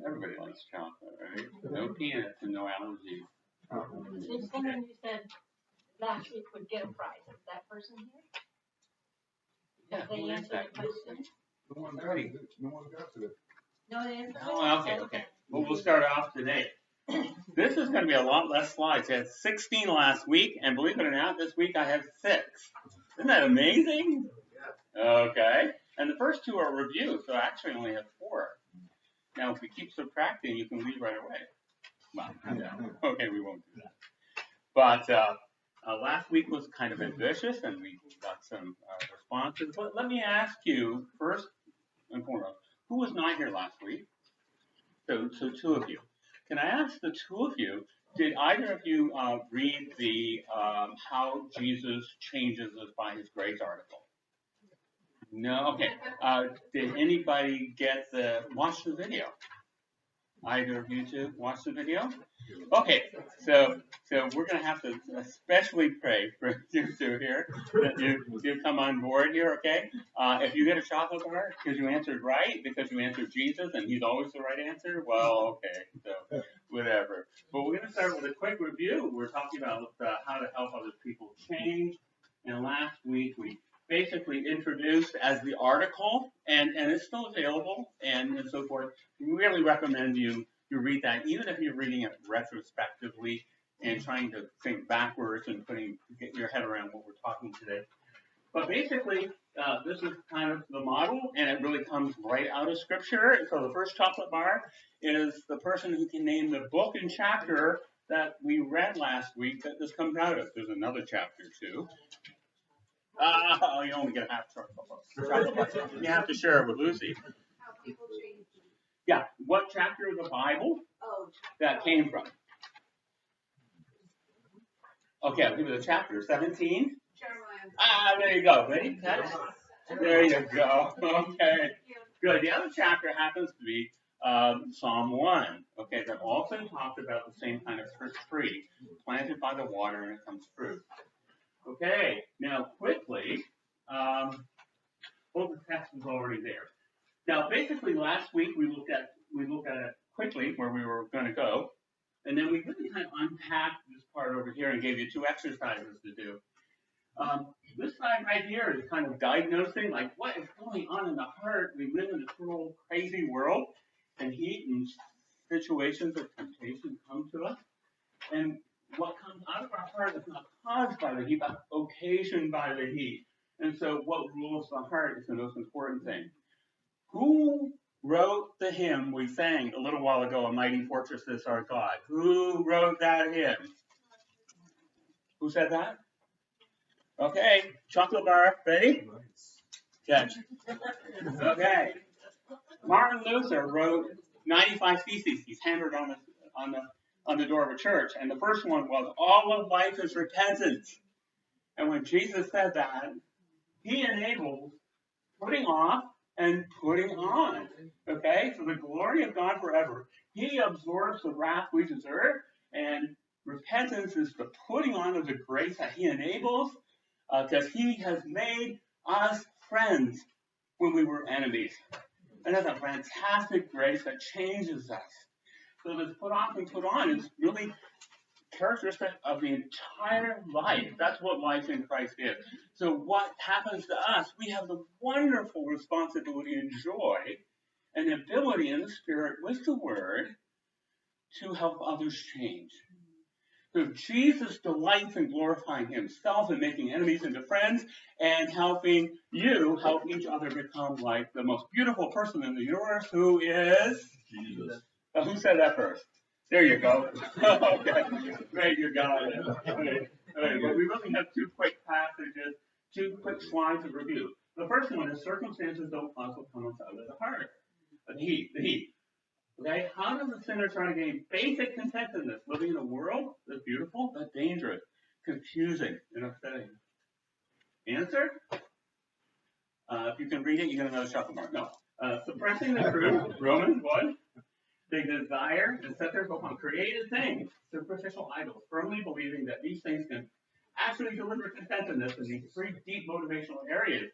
Everybody likes chocolate, right? No peanuts and no allergies. There's someone who said last week would get a prize. Is that person here? Yeah, They answered the question. No one got it. No one got it. No, they answered. Oh, okay. Well, we'll start off today. This is going to be a lot less slides. I had 16 last week, and believe it or not, this week I have 6. Isn't that amazing? Okay. And the first 2 are reviews, so I actually only have 4. Now, if we keep subtracting, you can leave right away. Well, no. Okay, we won't do that. But last week was kind of ambitious, and we got some responses. But let me ask you, first and foremost, who was not here last week? So 2 of you. Can I ask the 2 of you, did either of you read the How Jesus Changes Us by His Grace article? No? Okay. Did anybody watch the video? Either of you 2 watch the video? Okay, so we're going to have to especially pray for you 2 here, that you come on board here, okay? If you get a chocolate bar because you answered right, because you answered Jesus and He's always the right answer, well, okay, so whatever. But we're going to start with a quick review. We're talking about how to help other people change. And last week we basically introduced as the article, and it's still available and so forth. We really recommend you read that, even if you're reading it retrospectively and trying to think backwards and get your head around what we're talking today. But basically, this is kind of the model, and it really comes right out of Scripture. So the first chocolate bar is the person who can name the book and chapter that we read last week that this comes out of. There's another chapter, too. You only get a half chocolate bar. You have to share it with Lucy. How people change. Yeah, what chapter of the Bible that came from? Okay, I'll give you the chapter, 17. Jeremiah. There you go. Ready? There you go. Okay, good. The other chapter happens to be Psalm 1. Okay, that also talks about the same kind of tree, planted by the water and it comes fruit. Okay, now quickly, the text is already there. Now, basically, last week we looked at it quickly where we were going to go, and then we really kind of unpacked this part over here and gave you 2 exercises to do. This side right here is kind of diagnosing, like, what is going on in the heart. We live in this little crazy world, and heat and situations of temptation come to us, and what comes out of our heart is not caused by the heat, but occasioned by the heat. And so what rules the heart is the most important thing. Who wrote the hymn we sang a little while ago, A Mighty Fortress Is Our God? Who wrote that hymn? Who said that? Okay, chocolate bar, ready? Catch. Okay. Martin Luther wrote 95 Theses. He's hammered on the door of a church. And the first one was, all of life is repentance. And when Jesus said that, He enabled putting off and putting on. Okay? For the glory of God forever. He absorbs the wrath we deserve, and repentance is the putting on of the grace that He enables, because He has made us friends when we were enemies. And that's a fantastic grace that changes us. So this put off and put on is really characteristic of the entire life. That's what life in Christ is. So what happens to us, we have the wonderful responsibility and joy and the ability in the Spirit with the Word to help others change. So Jesus delights in glorifying Himself and making enemies into friends and helping you help each other become like the most beautiful person in the universe, who is Jesus. Who said that first? There you go. Okay, great, you got it. Okay. But we really have 2 quick passages, 2 quick slides of review. The first one is circumstances don't also come out of the heart. The heat. Okay, how does the sinner try to gain basic contentedness, living in a world that's beautiful but dangerous, confusing, and upsetting? Answer? If you can read it, you get another chocolate bar. No. Suppressing the truth, Romans 1. They desire and set their hope on created things, superficial idols, firmly believing that these things can actually deliver contentedness in these 3 deep motivational areas.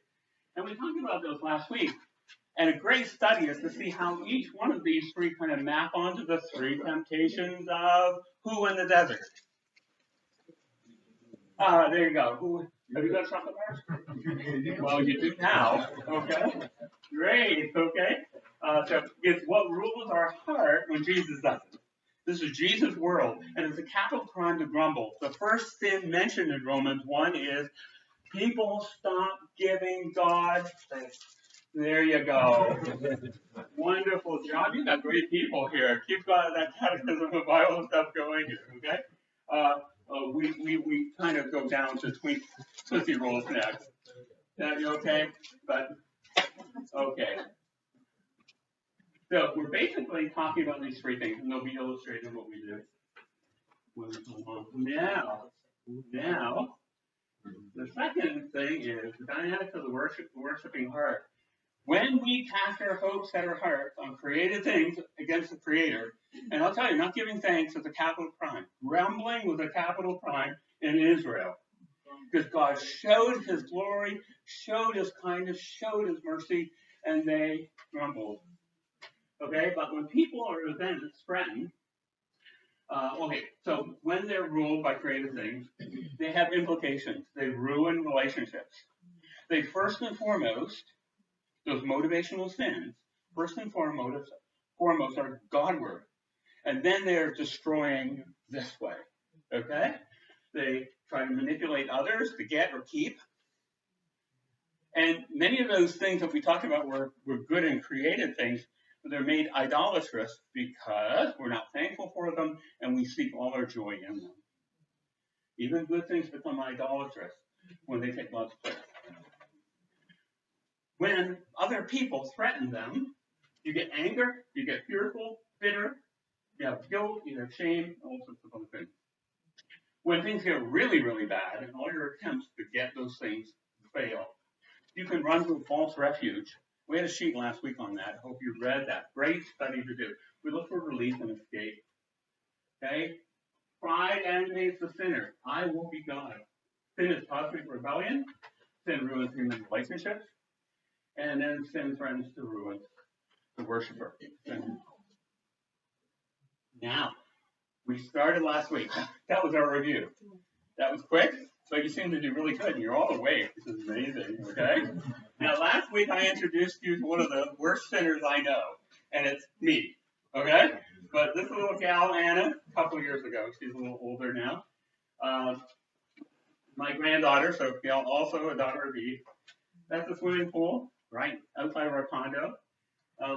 And we talked about those last week. And a great study is to see how each one of these three kind of map onto the three temptations of who in the desert. There you go. Who, have you got chocolate bars? Well, you do now. Okay. Great. Okay. So it's what rules our heart when Jesus doesn't. This is Jesus' world, and it's a capital crime to grumble. The first sin mentioned in Romans 1 is people stop giving God thanks. There you go. Wonderful job. You got great people here. Keep that catechism of Bible stuff going here, okay? We kind of go down to Tootsie Rolls next. That you okay? But, okay. So we're basically talking about these three things, and they'll be illustrated in what we do. Now, the second thing is the dynamics of the worshiping heart. When we cast our hopes, set our hearts on created things against the Creator, and I'll tell you, not giving thanks is a capital crime. Grumbling was a capital crime in Israel. Because God showed his glory, showed his kindness, showed his mercy, and they grumbled. Okay, but when people are threatened, so when they're ruled by created things, they have implications. They ruin relationships. They first and foremost, those motivational sins, first and foremost are Godward. And then they're destroying this way. Okay? They try to manipulate others to get or keep. And many of those things that we talked about were good and created things, but they're made idolatrous because we're not thankful for them and we seek all our joy in them. Even good things become idolatrous when they take God's place. When other people threaten them, you get anger, you get fearful, bitter, you have guilt, you have shame, all sorts of other things. When things get really, really bad and all your attempts to get those things fail, you can run to a false refuge. We had a sheet last week on that. I hope you read that. Great study to do. We look for relief and escape. Okay? Pride animates the sinner. I will be God. Sin is cosmic rebellion. Sin ruins human relationships. And then sin threatens to ruin the worshiper. Now, we started last week. That was our review. That was quick, but you seem to do really good, and you're all awake. This is amazing, okay? Now, last week I introduced you to one of the worst sinners I know, and it's me, okay? But this little gal, Anna, a couple of years ago, she's a little older now, my granddaughter, so also a daughter of Eve, that's a swimming pool right outside of our condo,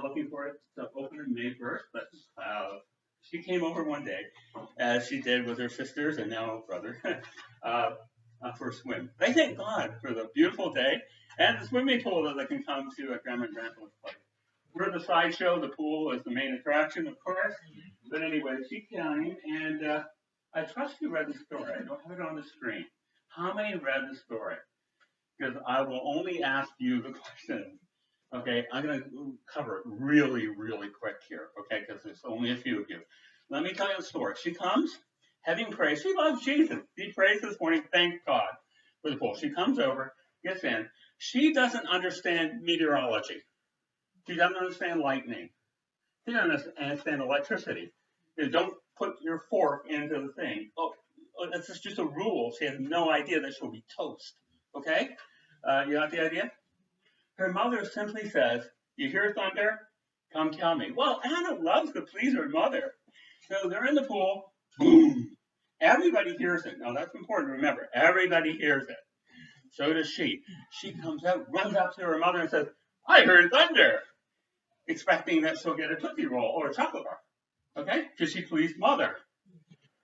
looking for it to open in May 1st, but she came over one day, as she did with her sisters and now brother, for a swim. They thank God for the beautiful day and the swimming pool that they can come to at Grandma and Grandpa's place. We're the sideshow. The pool is the main attraction, of course. But anyway, she came, and I trust you read the story. I don't have it on the screen. How many read the story? Because I will only ask you the question. Okay, I'm going to cover it really, really quick here, okay, because there's only a few of you. Let me tell you the story. She comes, having prayed. She loves Jesus. She prays this morning, thank God for the pool. She comes over, gets in. She doesn't understand meteorology. She doesn't understand lightning. She doesn't understand electricity. You don't put your fork into the thing. Oh, that's just a rule. She has no idea that she'll be toast, okay? You got the idea? Her mother simply says, you hear thunder? Come tell me. Well, Anna loves to please her mother. So they're in the pool. Boom. Everybody hears it. Now, that's important to remember. Everybody hears it. So does she. She comes out, runs up to her mother and says, I heard thunder. Expecting that she'll get a Tootsie Roll or a chocolate bar. Okay? Because she pleased mother.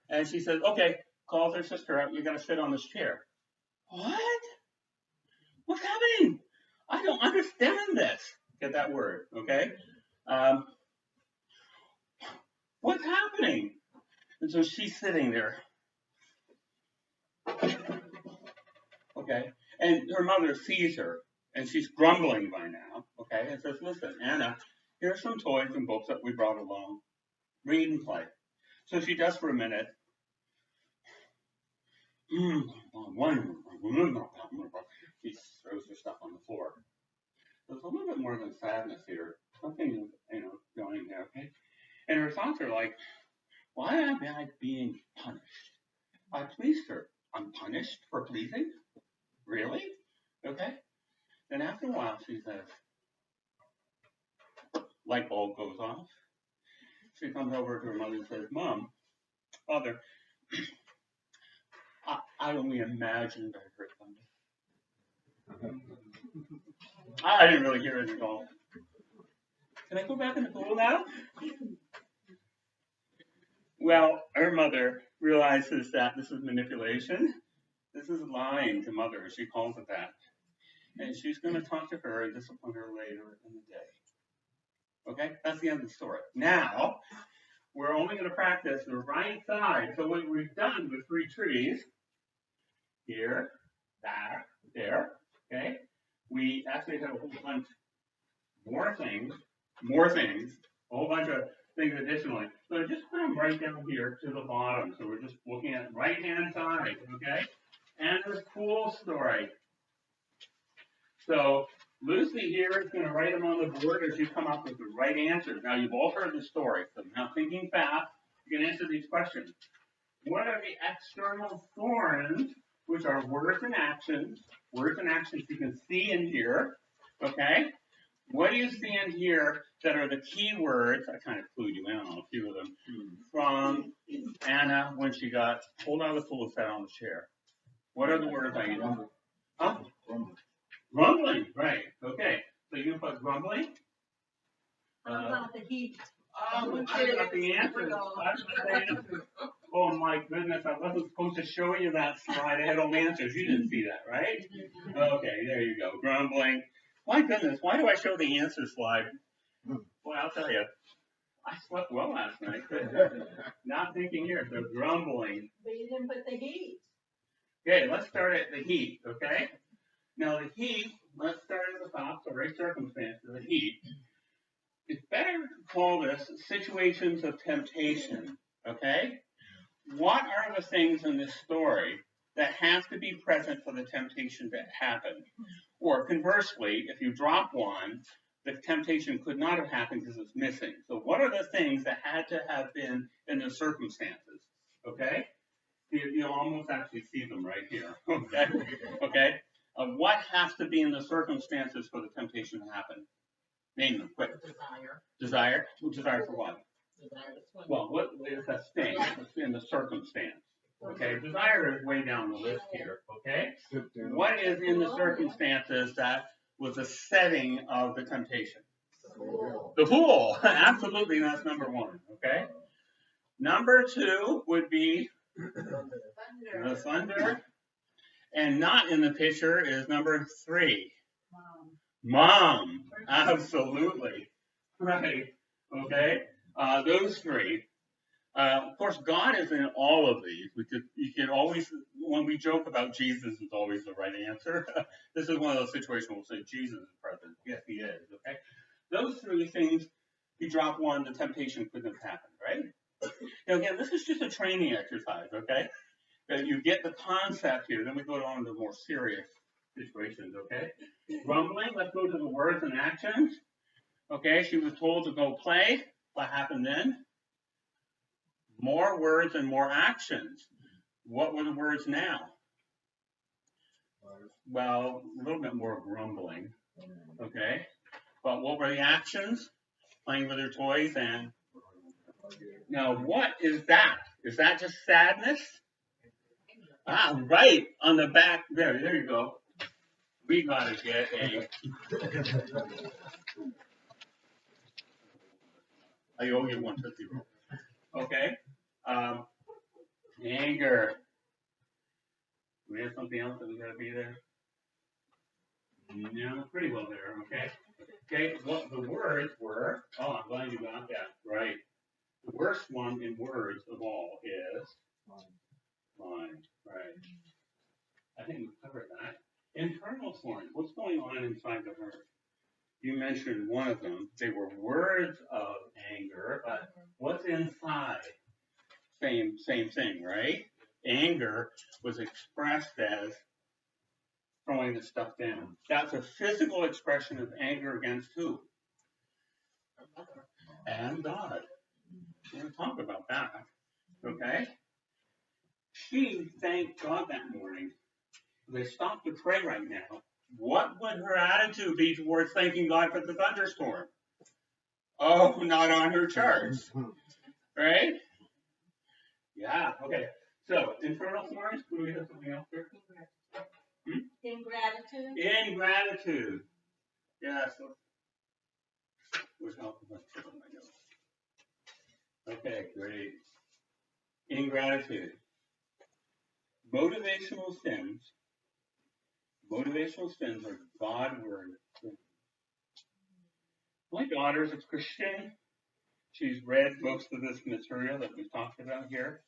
And she says, okay, calls her sister out. You're going to sit on this chair. What? What's happening? I don't understand this. Get that word, okay? What's happening? And so she's sitting there. Okay? And her mother sees her, and she's grumbling by now, okay? And says, listen, Anna, here's some toys and books that we brought along. Read and play. So she does for a minute. She throws her stuff on the floor. there's a little bit more than sadness here. Something, going there, okay? And her thoughts are like, why am I being punished? I pleased her. I'm punished for pleasing? Really? Okay? Then after a while, she says, light bulb goes off. She comes over to her mother and says, Mom, Father, I only imagined I heard thunder. I didn't really hear it at all. Can I go back in the pool now? Well, her mother realizes that this is manipulation. This is lying to mother. She calls it that. And she's going to talk to her and discipline her later in the day. Okay? That's the end of the story. Now, we're only going to practice the right side. So what we've done with 3 trees, here, there, okay? We actually have a whole bunch more things, a whole bunch of things additionally. So just put them right down here to the bottom. So we're just looking at the right-hand side, okay? And this pool story. So Lucy here is going to write them on the board as you come up with the right answers. Now, you've all heard the story, so now thinking fast, you can answer these questions. What are the external thorns, which are words and actions? Words and actions you can see in here, okay? What do you see in here that are the key words? I kind of clued you in on a few of them. From Anna when she got pulled out of the pool and sat on the chair. What are the words I use? Huh? Grumbling, right. Okay. So you can put grumbling. How about the heat? I got the answers. Oh my goodness, I wasn't supposed to show you that slide. I had all the answers. You didn't see that, right? Okay, there you go. Grumbling. My goodness, why do I show the answer slide? Well, I'll tell you. I slept well last night, but not thinking here. So grumbling. But you didn't put the heat. Okay, let's start at the heat, okay? Now the heat, let's start at the top, so right circumstance, the heat. It's better to call this situations of temptation, okay? What are the things in this story that have to be present for the temptation to happen? Or conversely, if you drop one, the temptation could not have happened because it's missing. So what are the things that had to have been in the circumstances, okay? You'll almost actually see them right here, okay? Okay? What has to be in the circumstances for the temptation to happen? Name them, quick. Desire. Desire? Desire for what? Desire to swim. Well, what is that thing in the circumstance? Okay, desire is way down the list here, okay? What is in the circumstances that was the setting of the temptation? The pool. Absolutely, that's number 1, okay? Number 2 would be the thunder. And not in the picture is number 3. Mom. Absolutely. Right. Okay. Those 3. Of course, God is in all of these. You can always, when we joke about Jesus is always the right answer. This is one of those situations where we'll say Jesus is present. Yes, he is. Okay. Those 3 things, you drop one, the temptation couldn't have happened, right? Now again, this is just a training exercise, okay? You get the concept here, then we go on to more serious situations, okay? Grumbling, let's go to the words and actions. Okay, she was told to go play. What happened then? More words and more actions. What were the words now? Well, a little bit more grumbling, okay? But what were the actions? Playing with her toys and... Now, what is that? Is that just sadness? Ah, right, on the back there you go. We gotta get a... I owe you 1 Tootsie Roll. Okay. Anger. Do we have something else that we gotta be there? No, pretty well there, okay. Okay, what the words were, oh, I'm glad you got that, right. The worst one in words of all is line, right. I think we covered that. Internal thorn, what's going on inside the heart? You mentioned one of them. They were words of anger, but what's inside? Same thing, right? Anger was expressed as throwing the stuff down. That's a physical expression of anger against who? And God. We're going to talk about that. Okay? She thanked God that morning. They stopped to pray right now. What would her attitude be towards thanking God for the thunderstorm? Oh, not on her charts. Right? Yeah, okay. So, infernal thorns, do we have something else there? Ingratitude. Ingratitude. Yeah, so where's alphabet? Okay, great. Ingratitude. Motivational sins. Motivational sins are God-word sins. My daughter's a Christian. She's read most of this material that we've talked about here.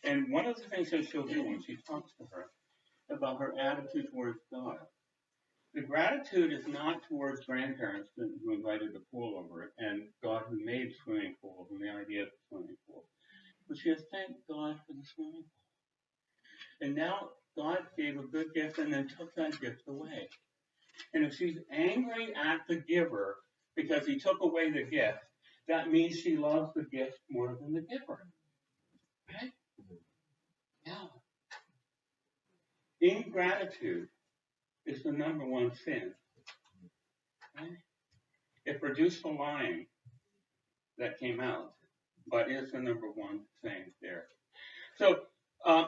And one of the things that she'll do when she talks to her about her attitude towards God, the gratitude is not towards grandparents who invited the pool over it and God who made swimming pools and the idea of the swimming pool. But she has thanked God for the swimming pool. And now God gave a good gift and then took that gift away. And if she's angry at the giver because he took away the gift, that means she loves the gift more than the giver. Okay? Yeah. Ingratitude is the number one sin. Okay? It produced the line that came out, but it's the number one thing there. So, I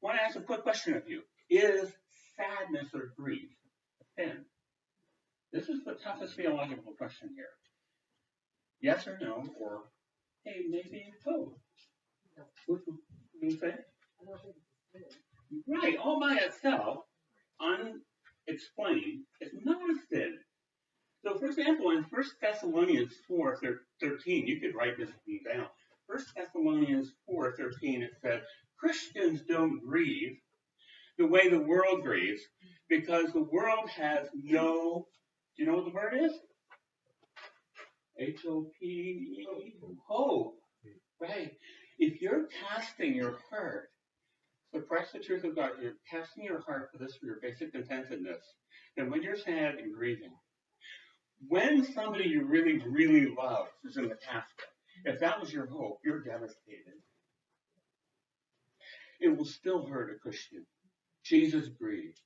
want to ask a quick question of you. Is sadness or grief a sin? This is the toughest theological question here. Yes or no, or hey, maybe both. What do you say? Right, all by itself, unexplained, is not a sin. So, for example, in 1 Thessalonians 4:13, you could write this down. 1 Thessalonians 4:13, it says, Christians don't grieve the way the world grieves because the world has no, do you know what the word is? H-O-P-E, hope. Right. If you're casting your heart, suppress the truth of God, you're casting your heart for this, for your basic contentedness, then when you're sad and grieving, when somebody you really, really love is in the casket, if that was your hope, you're devastated. It will still hurt a Christian. Jesus grieved.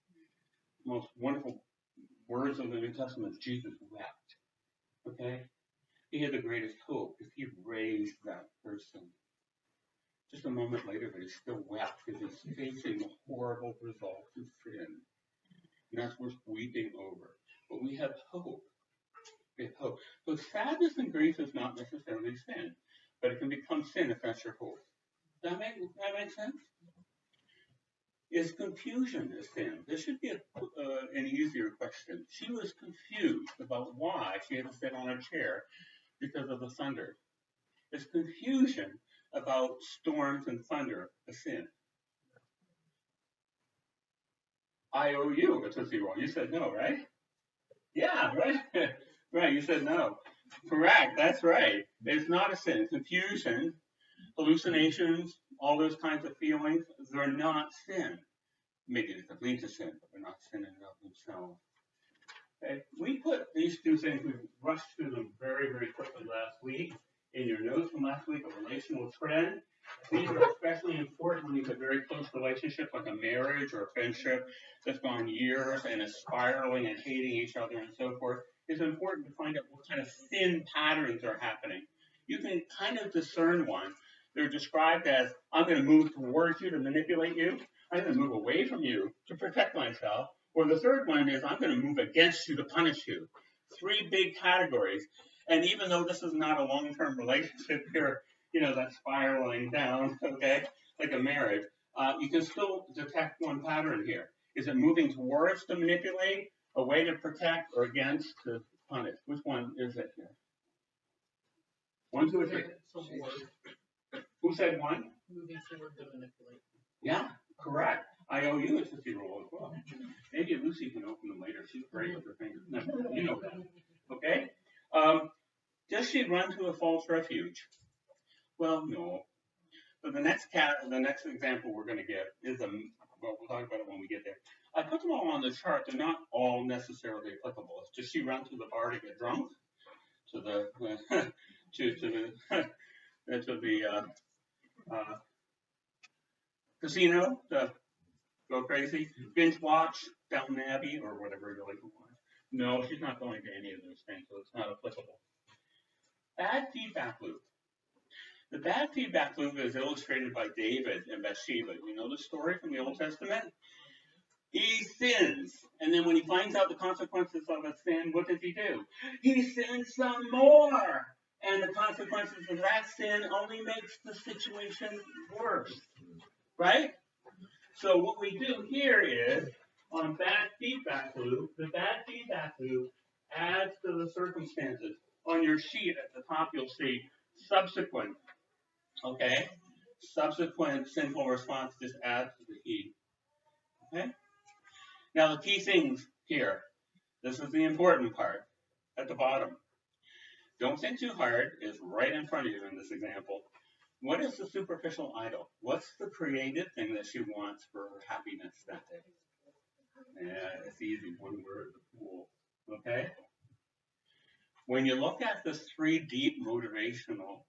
The most wonderful words of the New Testament, Jesus wept. Okay? He had the greatest hope if he raised that person. Just a moment later, but he still wept because he's facing the horrible results of sin. And that's worth weeping over. But we have hope. We have hope. So sadness and grief is not necessarily sin, but it can become sin if that's your hope. Does that make sense? Is confusion a sin? This should be an easier question. She was confused about why she had to sit on a chair because of the thunder. Is confusion about storms and thunder a sin? IOU, it's a zero. You said no, right? Yeah, right. Right, you said no. Correct, that's right. It's not a sin. Confusion, hallucinations, all those kinds of feelings, they're not sin. Maybe they could lead to sin, but they're not sin in and of themselves. Okay. We put these two things, we rushed through them very, very quickly last week. In your notes from last week, a relational trend. These are especially important when you have a very close relationship, like a marriage or a friendship that's gone years and is spiraling and hating each other and so forth. It's important to find out what kind of sin patterns are happening. You can kind of discern one. They're described as, I'm going to move towards you to manipulate you. I'm going to move away from you to protect myself. Or the third one is, I'm going to move against you to punish you. Three big categories. And even though this is not a long-term relationship here, that's spiraling down, okay, like a marriage, you can still detect one pattern here. Is it moving towards to manipulate, away to protect, or against to punish? Which one is it here? 1, 2, or 3? Who said one? Moving forward to manipulate. Yeah, correct. IOU is a rule as well. Maybe Lucy can open them later. She's great with her fingers. No, you know that. Okay? Does she run to a false refuge? Well, no. So the next example we're going to get is we'll talk about it when we get there. I put them all on the chart. They're not all necessarily applicable. It's just she ran to the bar to get drunk, to the to the casino to go crazy, binge watch Downton Abbey or whatever you like to watch. No, she's not going to any of those things, so it's not applicable. Bad feedback loop. The bad feedback loop is illustrated by David and Bathsheba. You know the story from the Old Testament? He sins, and then when he finds out the consequences of a sin, what does he do? He sins some more, and the consequences of that sin only makes the situation worse, right? So what we do here is, on bad feedback loop, the bad feedback loop adds to the circumstances. On your sheet at the top, you'll see subsequent, okay? Subsequent sinful response just adds to the heat, okay? Now the key things here, this is the important part, at the bottom. Don't think too hard is right in front of you in this example. What is the superficial idol? What's the creative thing that she wants for her happiness that day? Yeah, it's easy, one word, the pool, okay? When you look at the three deep motivational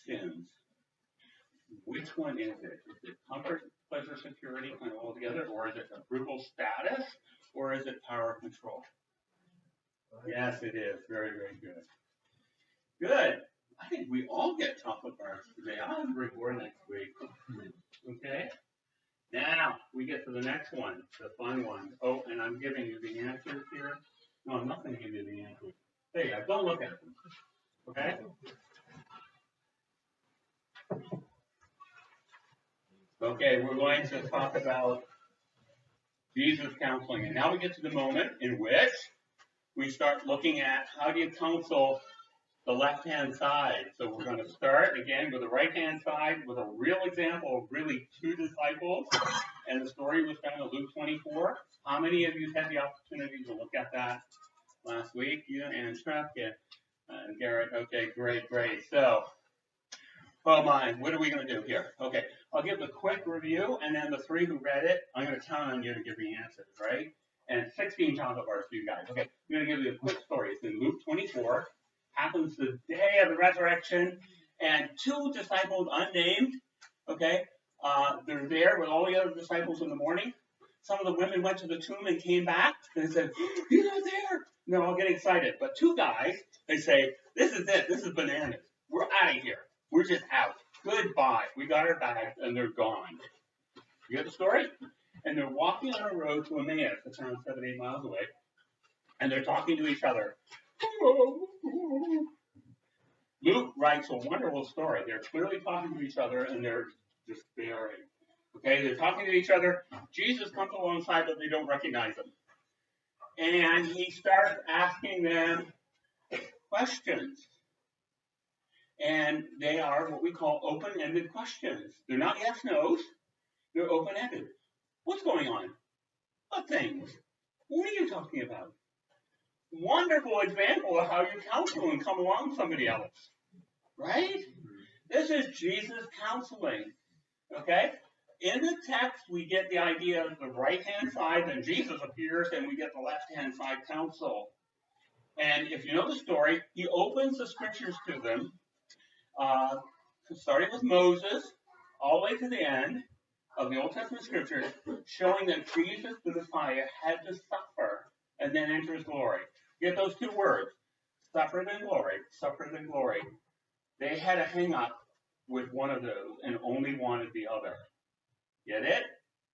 sins, which one is it? Is it comfort, pleasure, security, kind of all together, or is it approval status, or is it power control? Yes, it is. Very, very good. Good. I think we all get chocolate bars today. I'll have more next week. Okay? Now, we get to the next one, the fun one. Oh, and I'm giving you the answers here. No, I'm not going to give you the answers. There you go. Don't look at them. Okay? Okay, we're going to talk about Jesus counseling. And now we get to the moment in which we start looking at how do you counsel the left-hand side. So we're going to start, again, with the right-hand side with a real example of really two disciples. And the story was found in Luke 24. How many of you had the opportunity to look at that last week? You and Tripp, yeah. Garrett, okay, great. So, oh my, what are we going to do here? Okay, I'll give the quick review, and then the three who read it, I'm going to count on you to give the answers, right? And 16 chocolate bars for you guys. Okay, I'm going to give you a quick story. It's in Luke 24. Happens the day of the resurrection, and two disciples unnamed, okay, they're there with all the other disciples in the morning. Some of the women went to the tomb and came back, and said, "He's not there." And they're all getting excited. But two guys, they say, "This is it. This is bananas. We're out of here. We're just out. Goodbye. We got our bags," and they're gone. You get the story? And they're walking on a road to Emmaus, it's around 7-8 miles away, and they're talking to each other. Luke writes a wonderful story. They're clearly talking to each other, and they're despairing. Okay, they're talking to each other. Jesus comes alongside, but they don't recognize him. And he starts asking them questions. And they are what we call open-ended questions. They're not yes-nos. They're open-ended. What's going on? What things? What are you talking about? Wonderful example of how you counsel and come along somebody else. Right? This is Jesus counseling. Okay? In the text, we get the idea of the right-hand side, then Jesus appears, and we get the left-hand side counsel. And if you know the story, he opens the scriptures to them, starting with Moses, all the way to the end of the Old Testament scriptures, showing that Jesus, the Messiah, had to suffer and then enter his glory. Get those two words, suffer then glory, suffer then glory. They had a hang-up with one of those and only wanted the other. Get it?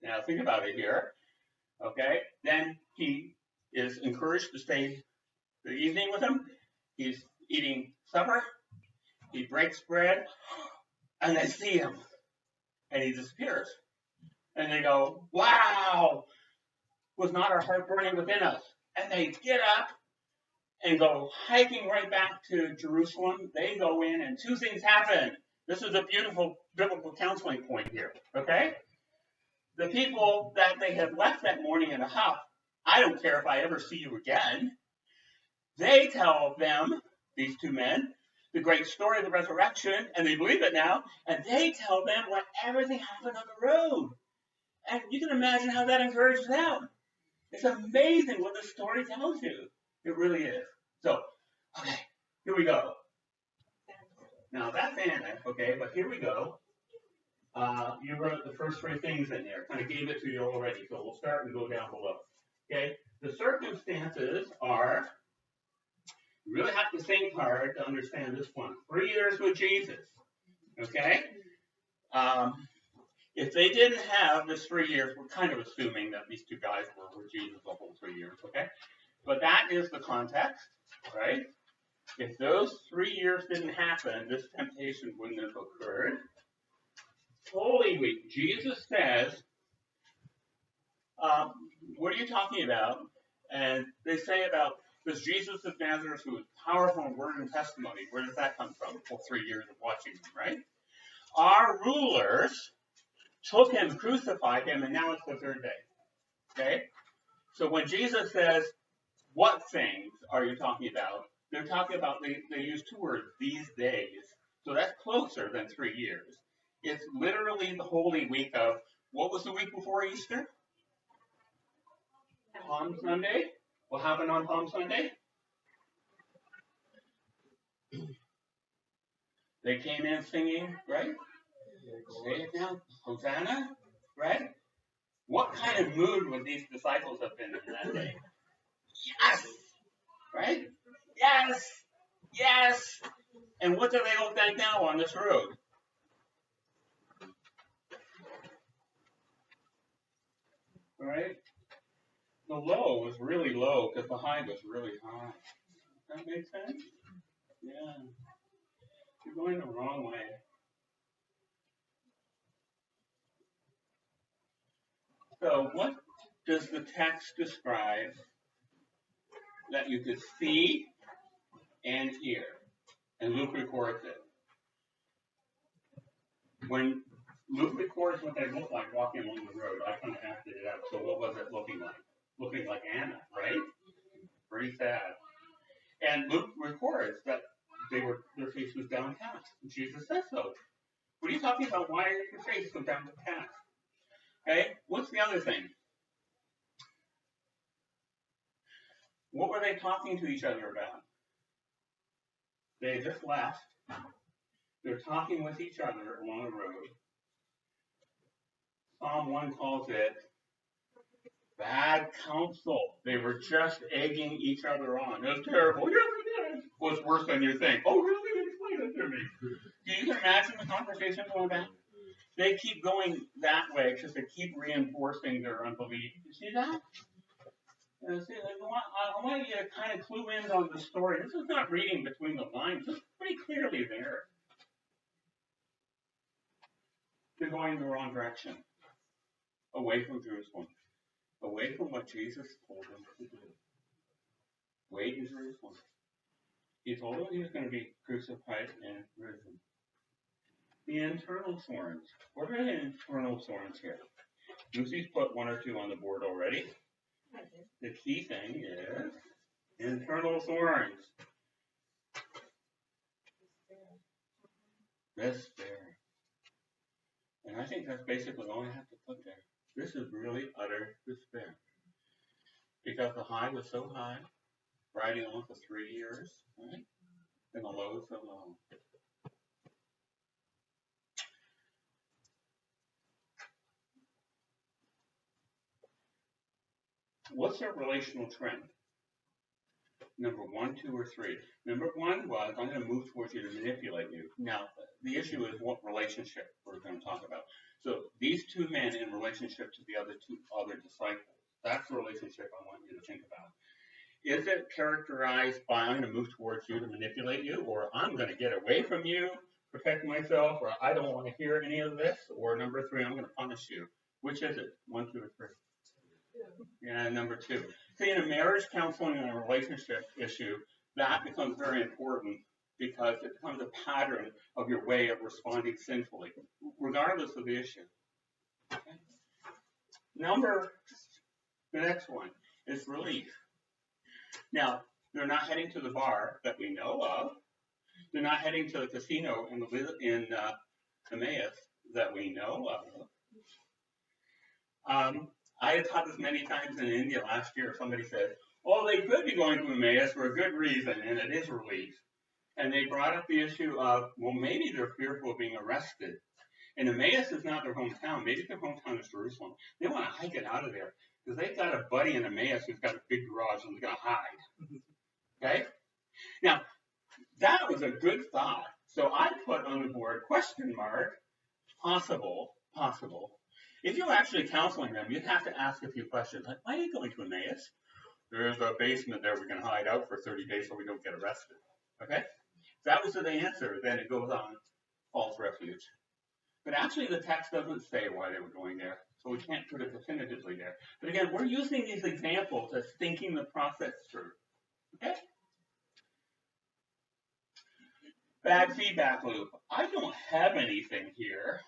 Now think about it here. Okay? Then he is encouraged to stay the evening with him. He's eating supper. He breaks bread. And they see him. And he disappears. And they go, "Wow! Was not our heart burning within us?" And they get up and go hiking right back to Jerusalem. They go in, and two things happen. This is a beautiful biblical counseling point here, okay? The people that they had left that morning in a huff, "I don't care if I ever see you again." They tell them, these two men, the great story of the resurrection, and they believe it now, and they tell them what everything happened on the road. And you can imagine how that encourages them. It's amazing what the story tells you. It really is. So, okay, here we go. Now that's Anna, okay, but here we go. You wrote the first three things in there. Kind of gave it to you already, so we'll start and go down below. Okay, the circumstances are, you really have to think hard to understand this one. 3 years with Jesus, okay? If they didn't have this 3 years, we're kind of assuming that these two guys were with Jesus the whole 3 years, okay? But that is the context, right? If those 3 years didn't happen, this temptation wouldn't have occurred. Holy Week, Jesus says, what are you talking about? And they say about this Jesus of Nazareth who was powerful in word and testimony. Where does that come from? Well, 3 years of watching him, right? Our rulers took him, crucified him, and now it's the third day. Okay? So when Jesus says, what things are you talking about? They're talking about, they use two words, these days. So that's closer than 3 years. It's literally the Holy Week of, what was the week before Easter? Palm Sunday. What happened on Palm Sunday? They came in singing, right? Say it now, Hosanna, right? What kind of mood would these disciples have been in that day? Yes! Right? Yes! Yes! And what do they look like now on this road? Right? The low was really low because the high was really high. Does that make sense? Yeah. You're going the wrong way. So what does the text describe that you could see and hear? And Luke records it. When Luke records what they look like walking along the road, I kind of acted it out. So what was it looking like? Looking like Anna, right? Pretty sad. And Luke records that their face was downcast. And Jesus says so. What are you talking about? Why is your face so downcast? Okay, what's the other thing? What were they talking to each other about? They just left. They're talking with each other along the road. Psalm 1 calls it bad counsel. They were just egging each other on. It was terrible. Yes, it is. What's worse than you think? Oh, really? Explain it to me. Can you imagine the conversation going back? They keep going that way because they keep reinforcing their unbelief. You see that? I want you to kind of clue in on the story. This is not reading between the lines. It's pretty clearly there. They're going in the wrong direction. Away from Jerusalem. Away from what Jesus told them to do. Wait in Jerusalem. He told them he was going to be crucified and risen. The internal thorns. What are the internal thorns here? Lucy's put one or two on the board already. The key thing is internal thorns. Despair. And I think that's basically all I have to put there. This is really utter despair. Because the high was so high, riding on for 3 years, right? And the low is so low. What's their relational trend? Number 1, 2, or 3. Number 1 was, I'm going to move towards you to manipulate you. Now, the issue is what relationship we're going to talk about. So these two men in relationship to the other disciples, that's the relationship I want you to think about. Is it characterized by I'm going to move towards you to manipulate you, or I'm going to get away from you, protect myself, or I don't want to hear any of this, or number 3, I'm going to punish you? Which is it? 1, 2, or 3? Yeah, number 2. See, in a marriage counseling and a relationship issue, that becomes very important because it becomes a pattern of your way of responding sinfully, regardless of the issue. Okay? The next one is relief. Now, they're not heading to the bar that we know of. They're not heading to the casino in Emmaus that we know of. I had taught this many times in India last year. Somebody said, oh, they could be going to Emmaus for a good reason, and it is relief. And they brought up the issue of, well, maybe they're fearful of being arrested. And Emmaus is not their hometown. Maybe their hometown is Jerusalem. They want to hike it out of there because they've got a buddy in Emmaus who's got a big garage and they're going to hide. Okay? Now, that was a good thought. So I put on the board, question mark, possible. If you're actually counseling them, you'd have to ask a few questions. Like, why are you going to Emmaus? There's a basement there we can hide out for 30 days so we don't get arrested. Okay? If that was the answer, then it goes on, false refuge. But actually the text doesn't say why they were going there, so we can't put it definitively there. But again, we're using these examples as thinking the process through. Okay? Bad feedback loop. I don't have anything here.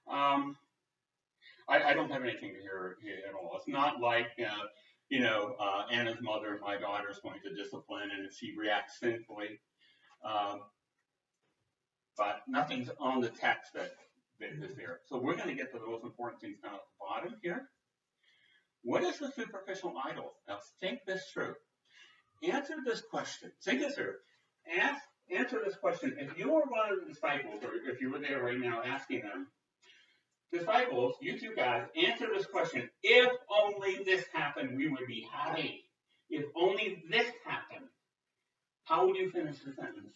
I don't have anything here at all. It's not like, Anna's mother, my daughter, is going to discipline, and if she reacts sinfully. But nothing's on the text that is there. So we're going to get to the most important things now at the bottom here. What is the superficial idol? Now think this through. Answer this question. Think this through. Answer this question. If you were one of the disciples, or if you were there right now asking them, disciples, you two guys, answer this question. If only this happened, we would be happy. If only this happened, how would you finish the sentence?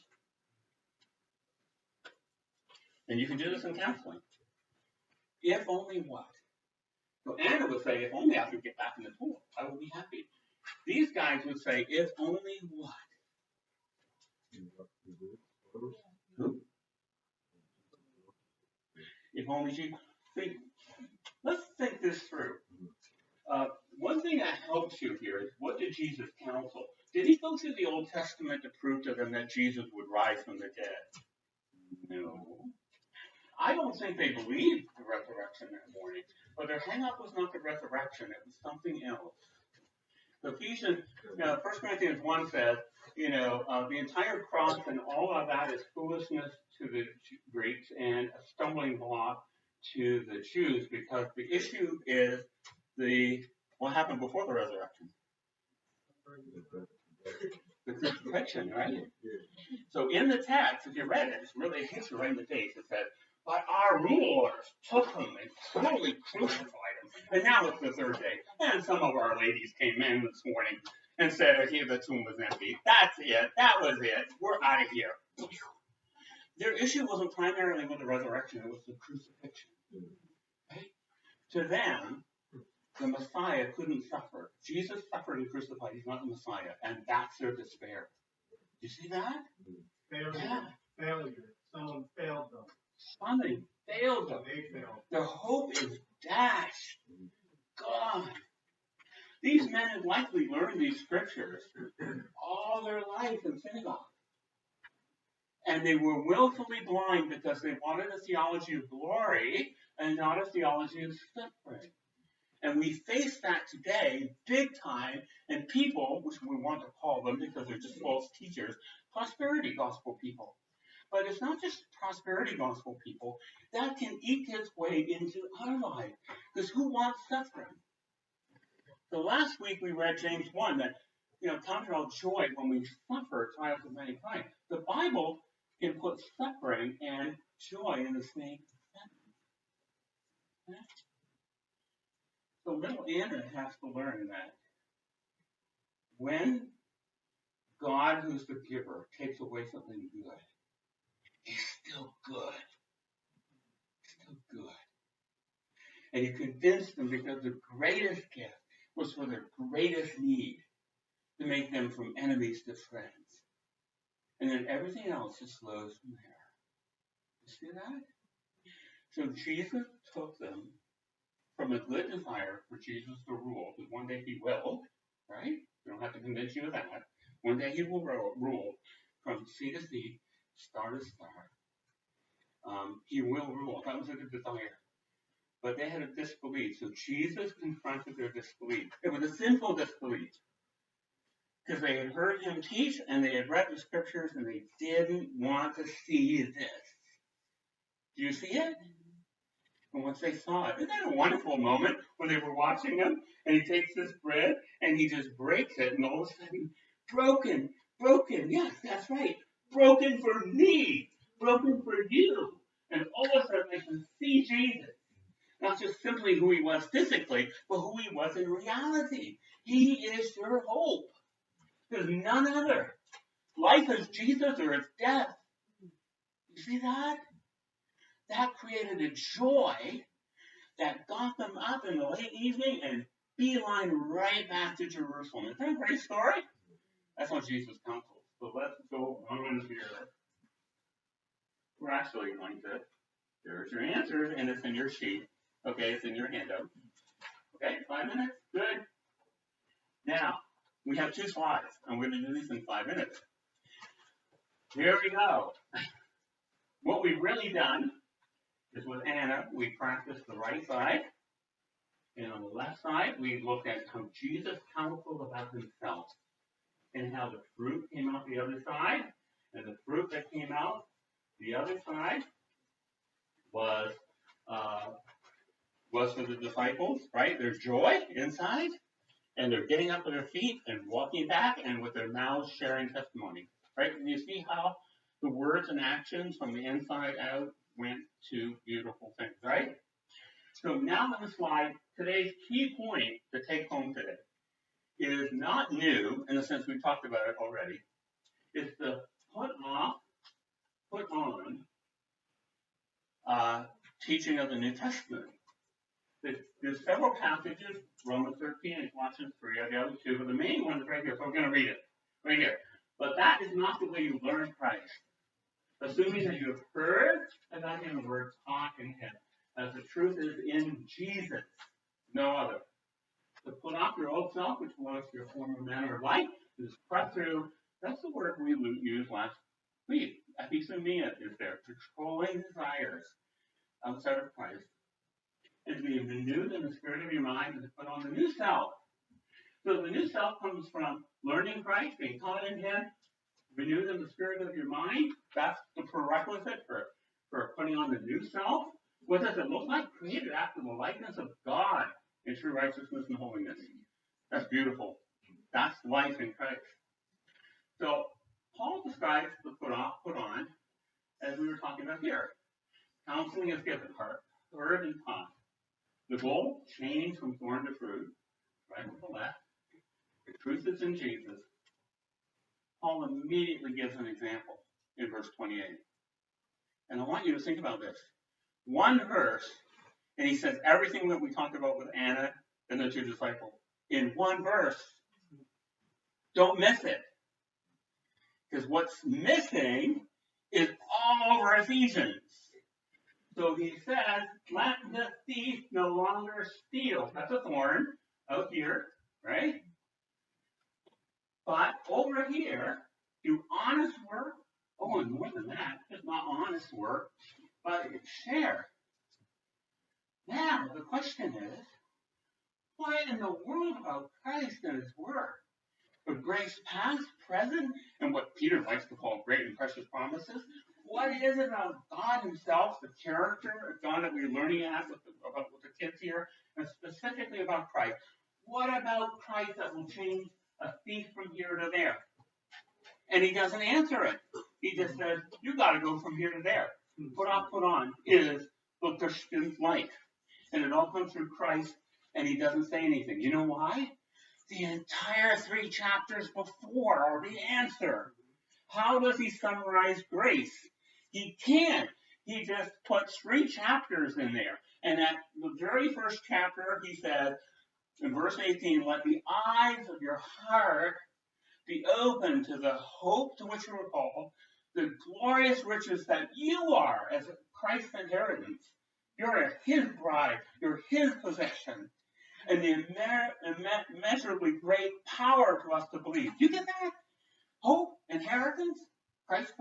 And you can do this in counseling. If only what? So Anna would say, if only I could get back in the pool, I would be happy. These guys would say, if only what? Who? If only you. Let's think this through. One thing that helps you here is, what did Jesus counsel? Did he go through the Old Testament to prove to them that Jesus would rise from the dead? No. I don't think they believed the resurrection that morning, but their hang-up was not the resurrection, it was something else. So Ephesians, 1 Corinthians 1 says, the entire cross and all of that is foolishness to the Greeks and a stumbling block to the Jews, because the issue is what happened before the resurrection. The crucifixion, right? So in the text, if you read it, it hits you right in the face. It says, but our rulers took him and cruelly crucified him. And now it's the third day. And some of our ladies came in this morning and said, here the tomb was empty. That's it. That was it. We're out of here. Their issue wasn't primarily with the resurrection. It was the crucifixion. Right? To them, the Messiah couldn't suffer. Jesus suffered and crucified. He's not the Messiah. And that's their despair. You see that? Failure. Someone failed them. Something failed them. They failed. Their hope is dashed. Gone. These men had likely learned these scriptures all their life in synagogue. And they were willfully blind because they wanted a theology of glory and not a theology of suffering. And we face that today big time, and people, which we want to call them because they're just false teachers, prosperity gospel people. But it's not just prosperity gospel people. That can eke its way into our life. Because who wants suffering? So last week we read James 1 that, talking about joy when we suffer trials of many kinds. The Bible can put suffering and joy in the same sentence. So little Anna has to learn that when God, who's the giver, takes away something good, he's still good. Still good. And you convince them because the greatest gift was for their greatest need to make them from enemies to friends. And then everything else just flows from there. You see that? So Jesus took them from a good desire for Jesus to rule, because one day he will, right? We don't have to convince you of that. One day he will rule from sea to sea, star to star. He will rule. That was a good desire. But they had a disbelief. So Jesus confronted their disbelief. It was a sinful disbelief. Because they had heard him teach and they had read the scriptures and they didn't want to see this. Do you see it? And once they saw it, isn't that a wonderful moment when they were watching him? And he takes this bread and he just breaks it, and all of a sudden, broken, yes, that's right, broken for me, broken for you. And all of a sudden, they can see Jesus. Not just simply who he was physically, but who he was in reality. He is your hope. There's none other. Life is Jesus or it's death. You see that? That created a joy that got them up in the late evening and beeline right back to Jerusalem. Isn't that a great story? That's what Jesus counsels. So let's go on here. We're actually going to, there's your answers, and it's in your sheet. Okay, it's in your handout. Okay, 5 minutes? Good. Now, we have 2 slides. I'm going to do these in 5 minutes. Here we go. What we've really done is with Anna, we practiced the right side. And on the left side, we looked at how Jesus counseled about himself and how the fruit came out the other side. And the fruit that came out the other side was for the disciples, right? There's joy inside, and they're getting up on their feet and walking back, and with their mouths sharing testimony, right? And you see how the words and actions from the inside out went to beautiful things, right? So now on the slide, today's key point to take home today is not new in the sense we talked about it already. It's the put on teaching of the New Testament. There's several passages, Romans 13 and Colossians 3 are the other 2, but the main one is right here, so we're going to read it right here. But that is not the way you learn Christ. Assuming that you have heard about him and were taught in him, as the truth is in Jesus, no other. To put off your old self, which belongs to your former manner of life, is press through. That's the word we used last week. Epithumia is there, controlling desires outside of Christ. And to be renewed in the spirit of your mind and to put on the new self. So the new self comes from learning Christ, being taught in him, renewed in the spirit of your mind. That's the prerequisite for putting on the new self. What does it look like? Created after the likeness of God in true righteousness and holiness. That's beautiful. That's life in Christ. So Paul describes the put on, as we were talking about here. Counseling is given, heard and taught. The goal, change from thorn to fruit, right to the left. The truth is in Jesus. Paul immediately gives an example in verse 28. And I want you to think about this. One verse, and he says everything that we talked about with Anna and the 2 disciples in one verse. Don't miss it. Because what's missing is all over Ephesians. So he says, let the thief no longer steal. That's a thorn out here, right? But over here, do honest work. Oh, and more than that, just not honest work, but share. Now, the question is, what in the world about Christ and his work? But grace past, present, and what Peter likes to call great and precious promises. What is it about God himself, the character of God that we're learning about with the kids here, and specifically about Christ? What about Christ that will change a thief from here to there? And he doesn't answer it. He just says, you got to go from here to there. Put on is the Christian's life. And it all comes through Christ, and he doesn't say anything. You know why? The entire 3 chapters before are the answer. How does he summarize grace? He can't. He just puts 3 chapters in there. And at the very first chapter, he said, in verse 18, let the eyes of your heart be open to the hope to which you were called, the glorious riches that you are as Christ's inheritance. You're his bride. You're his possession. And the immeasurably great power to us to believe. You get that? Hope, inheritance, Christ's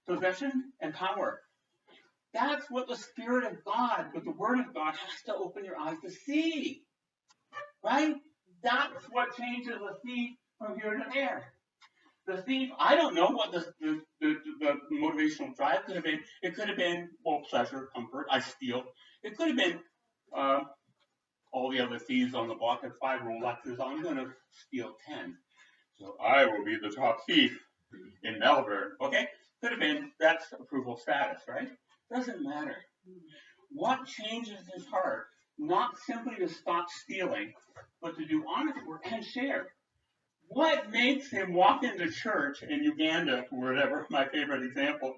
possession, and power. That's what the Spirit of God, with the Word of God, has to open your eyes to see. Right? That's what changes a thief from here to there. The thief, I don't know what the motivational drive could have been. It could have been, well, pleasure, comfort, I steal. It could have been all the other thieves on the block had 5 Rolexes. I'm going to steal 10. So I will be the top thief in Melbourne. Okay? Could have been, that's approval status, right? Doesn't matter. What changes his heart? Not simply to stop stealing, but to do honest work and share. What makes him walk into church in Uganda, or whatever, my favorite example,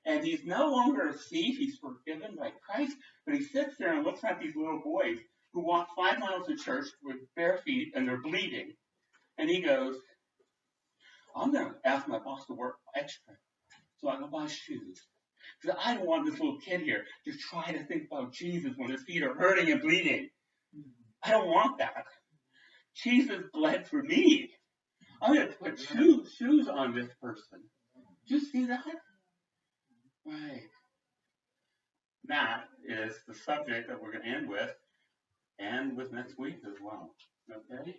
and he's no longer a thief, he's forgiven by Christ, but he sits there and looks at these little boys who walk 5 miles to church with bare feet and they're bleeding. And he goes, I'm going to ask my boss to work extra so I can buy shoes. Because I don't want this little kid here to try to think about Jesus when his feet are hurting and bleeding. I don't want that. Jesus bled for me. I'm going to put shoes on this person. Do you see that? Right. That is the subject that we're going to end with, and with next week as well. Okay?